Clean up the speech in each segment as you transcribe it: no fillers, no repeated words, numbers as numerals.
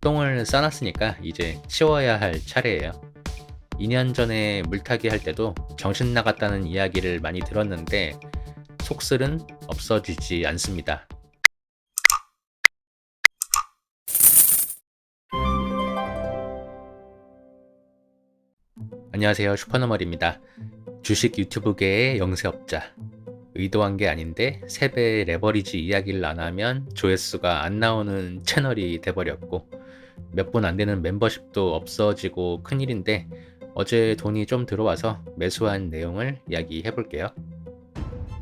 똥을 싸놨으니까 이제 치워야 할 차례예요. 2년 전에 물타기 할 때도 정신 나갔다는 이야기를 많이 들었는데 속슬은 없어지지 않습니다. 안녕하세요, 슈퍼너멀입니다. 주식 유튜브계의 영세업자. 의도한 게 아닌데 3배 레버리지 이야기를 안 하면 조회수가 안 나오는 채널이 돼버렸고 몇 분 안 되는 멤버십도 없어지고 큰일인데 어제 돈이 좀 들어와서 매수한 내용을 이야기해 볼게요.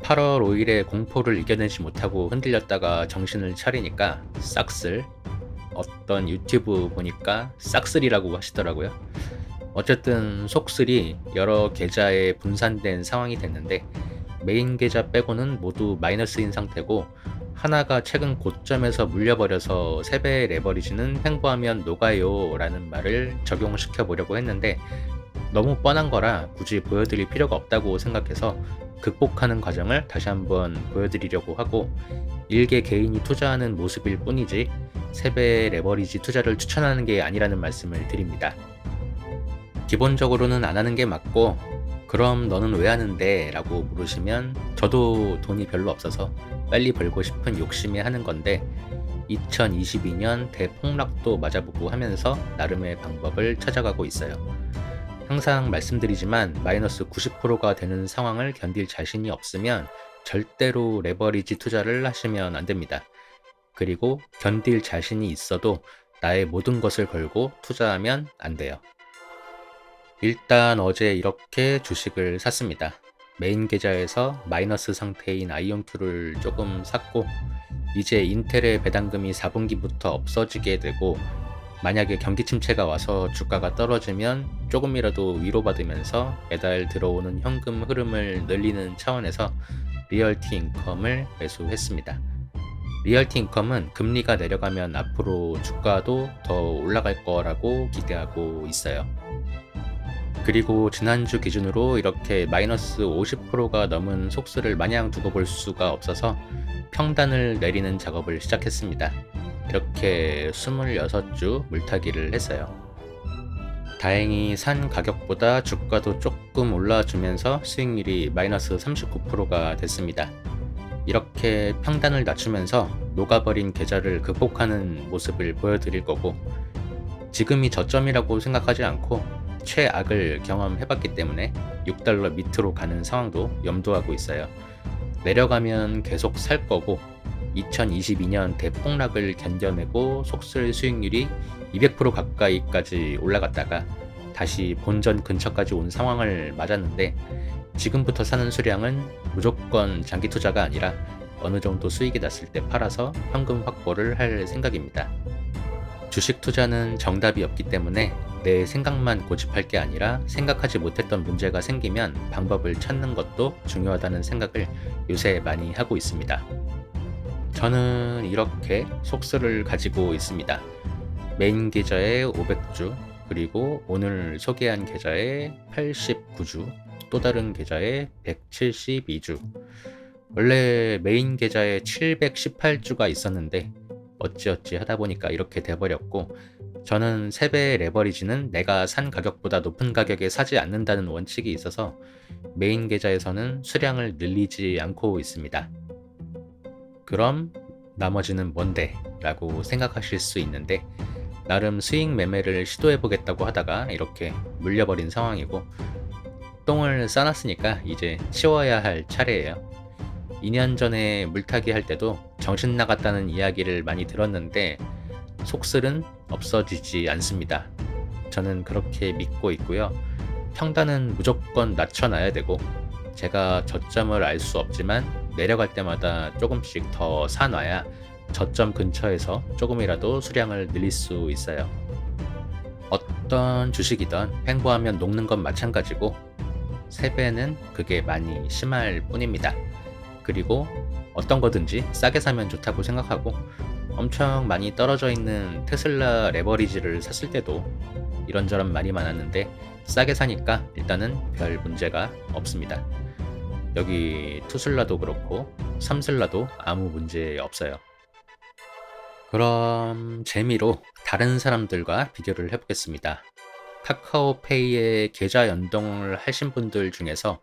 8월 5일에 공포를 이겨내지 못하고 흔들렸다가 정신을 차리니까 싹쓸, 어떤 유튜브 보니까 싹쓸이라고 하시더라고요. 어쨌든 속슬이 여러 계좌에 분산된 상황이 됐는데 메인 계좌 빼고는 모두 마이너스인 상태고 하나가 최근 고점에서 물려버려서 3배 레버리지는 횡보하면 녹아요 라는 말을 적용시켜 보려고 했는데 너무 뻔한 거라 굳이 보여드릴 필요가 없다고 생각해서 극복하는 과정을 다시 한번 보여드리려고 하고 일개 개인이 투자하는 모습일 뿐이지 3배 레버리지 투자를 추천하는 게 아니라는 말씀을 드립니다. 기본적으로는 안 하는 게 맞고 그럼 너는 왜 하는데? 라고 물으시면 저도 돈이 별로 없어서 빨리 벌고 싶은 욕심에 하는 건데 2022년 대폭락도 맞아보고 하면서 나름의 방법을 찾아가고 있어요. 항상 말씀드리지만 마이너스 90%가 되는 상황을 견딜 자신이 없으면 절대로 레버리지 투자를 하시면 안 됩니다. 그리고 견딜 자신이 있어도 나의 모든 것을 걸고 투자하면 안 돼요. 일단 어제 이렇게 주식을 샀습니다. 메인 계좌에서 마이너스 상태인 아이온큐를 조금 샀고 이제 인텔의 배당금이 4분기부터 없어지게 되고 만약에 경기 침체가 와서 주가가 떨어지면 조금이라도 위로받으면서 매달 들어오는 현금 흐름을 늘리는 차원에서 리얼티 인컴을 매수했습니다. 리얼티 인컴은 금리가 내려가면 앞으로 주가도 더 올라갈 거라고 기대하고 있어요. 그리고 지난주 기준으로 이렇게 마이너스 50%가 넘은 속수를 마냥 두고 볼 수가 없어서 평단을 내리는 작업을 시작했습니다. 이렇게 26주 물타기를 했어요. 다행히 산 가격보다 주가도 조금 올라주면서 수익률이 마이너스 39%가 됐습니다. 이렇게 평단을 낮추면서 녹아버린 계좌를 극복하는 모습을 보여드릴 거고 지금이 저점이라고 생각하지 않고 최악을 경험해봤기 때문에 6달러 밑으로 가는 상황도 염두하고 있어요. 내려가면 계속 살 거고 2022년 대폭락을 견뎌내고 속슬 수익률이 200% 가까이까지 올라갔다가 다시 본전 근처까지 온 상황을 맞았는데 지금부터 사는 수량은 무조건 장기 투자가 아니라 어느 정도 수익이 났을 때 팔아서 현금 확보를 할 생각입니다. 주식 투자는 정답이 없기 때문에 내 생각만 고집할 게 아니라 생각하지 못했던 문제가 생기면 방법을 찾는 것도 중요하다는 생각을 요새 많이 하고 있습니다. 저는 이렇게 속수를 가지고 있습니다. 메인 계좌에 500주, 그리고 오늘 소개한 계좌에 89주, 또 다른 계좌에 172주. 원래 메인 계좌에 718주가 있었는데 어찌어찌 하다 보니까 이렇게 돼버렸고 저는 3배 레버리지는 내가 산 가격보다 높은 가격에 사지 않는다는 원칙이 있어서 메인 계좌에서는 수량을 늘리지 않고 있습니다. 그럼 나머지는 뭔데? 라고 생각하실 수 있는데 나름 수익 매매를 시도해 보겠다고 하다가 이렇게 물려버린 상황이고 똥을 싸놨으니까 이제 치워야 할 차례예요. 2년 전에 물타기 할 때도 정신 나갔다는 이야기를 많이 들었는데 속슬은 없어지지 않습니다. 저는 그렇게 믿고 있고요. 평단은 무조건 낮춰놔야 되고 제가 저점을 알 수 없지만 내려갈 때마다 조금씩 더 사놔야 저점 근처에서 조금이라도 수량을 늘릴 수 있어요. 어떤 주식이든 횡보하면 녹는 건 마찬가지고 3배는 그게 많이 심할 뿐입니다. 그리고 어떤 거든지 싸게 사면 좋다고 생각하고 엄청 많이 떨어져 있는 테슬라 레버리지를 샀을 때도 이런저런 말이 많았는데 싸게 사니까 일단은 별 문제가 없습니다. 여기 투슬라도 그렇고 삼슬라도 아무 문제 없어요. 그럼 재미로 다른 사람들과 비교를 해 보겠습니다. 카카오페이에 계좌 연동을 하신 분들 중에서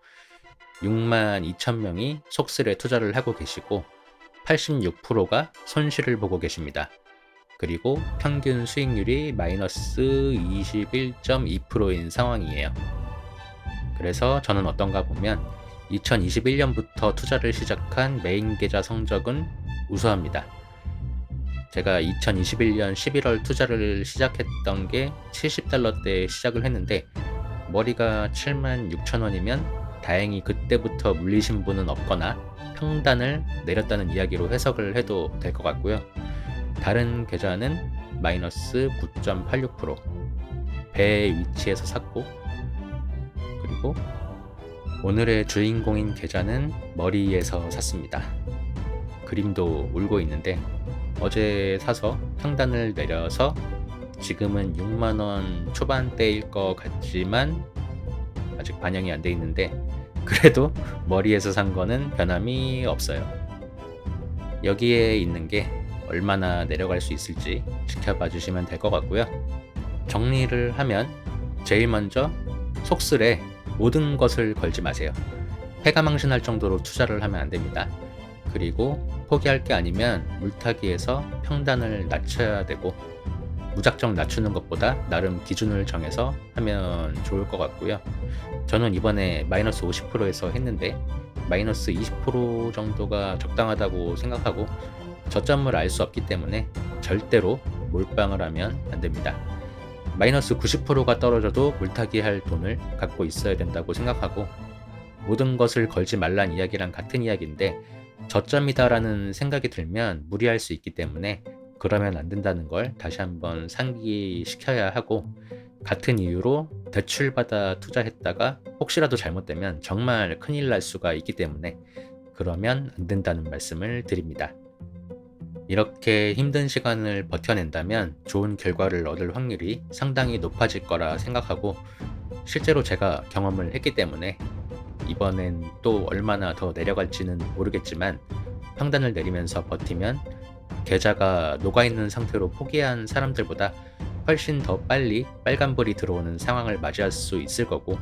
62,000명이 속슬에 투자를 하고 계시고 86%가 손실을 보고 계십니다. 그리고 평균 수익률이 마이너스 21.2%인 상황이에요. 그래서 저는 어떤가 보면 2021년부터 투자를 시작한 메인 계좌 성적은 우수합니다. 제가 2021년 11월 투자를 시작했던 게 $70대에 시작을 했는데 머리가 76,000원이면 다행히 그때부터 물리신 분은 없거나 평단을 내렸다는 이야기로 해석을 해도 될 것 같고요. 다른 계좌는 마이너스 9.86%, 배의 위치에서 샀고, 그리고 오늘의 주인공인 계좌는 머리에서 샀습니다. 그림도 울고 있는데 어제 사서 평단을 내려서 지금은 6만원 초반대일 것 같지만 아직 반영이 안 돼 있는데 그래도 머리에서 산 거는 변함이 없어요. 여기에 있는 게 얼마나 내려갈 수 있을지 지켜봐 주시면 될 것 같고요. 정리를 하면 제일 먼저 속슬에 모든 것을 걸지 마세요. 패가망신할 정도로 투자를 하면 안 됩니다. 그리고 포기할 게 아니면 물타기에서 평단을 낮춰야 되고 무작정 낮추는 것보다 나름 기준을 정해서 하면 좋을 것 같고요. 저는 이번에 마이너스 50%에서 했는데 마이너스 20% 정도가 적당하다고 생각하고 저점을 알 수 없기 때문에 절대로 몰빵을 하면 안 됩니다. 마이너스 90%가 떨어져도 물타기 할 돈을 갖고 있어야 된다고 생각하고 모든 것을 걸지 말란 이야기랑 같은 이야기인데 저점이다라는 생각이 들면 무리할 수 있기 때문에 그러면 안 된다는 걸 다시 한번 상기시켜야 하고 같은 이유로 대출받아 투자했다가 혹시라도 잘못되면 정말 큰일 날 수가 있기 때문에 그러면 안 된다는 말씀을 드립니다. 이렇게 힘든 시간을 버텨낸다면 좋은 결과를 얻을 확률이 상당히 높아질 거라 생각하고 실제로 제가 경험을 했기 때문에 이번엔 또 얼마나 더 내려갈지는 모르겠지만 평단을 내리면서 버티면 계좌가 녹아있는 상태로 포기한 사람들보다 훨씬 더 빨리 빨간불이 들어오는 상황을 맞이할 수 있을 거고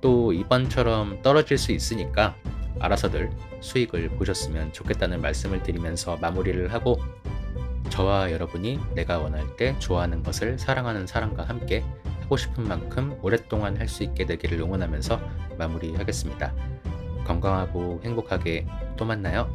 또 이번처럼 떨어질 수 있으니까 알아서들 수익을 보셨으면 좋겠다는 말씀을 드리면서 마무리를 하고 저와 여러분이 내가 원할 때 좋아하는 것을 사랑하는 사람과 함께 하고 싶은 만큼 오랫동안 할 수 있게 되기를 응원하면서 마무리하겠습니다. 건강하고 행복하게 또 만나요.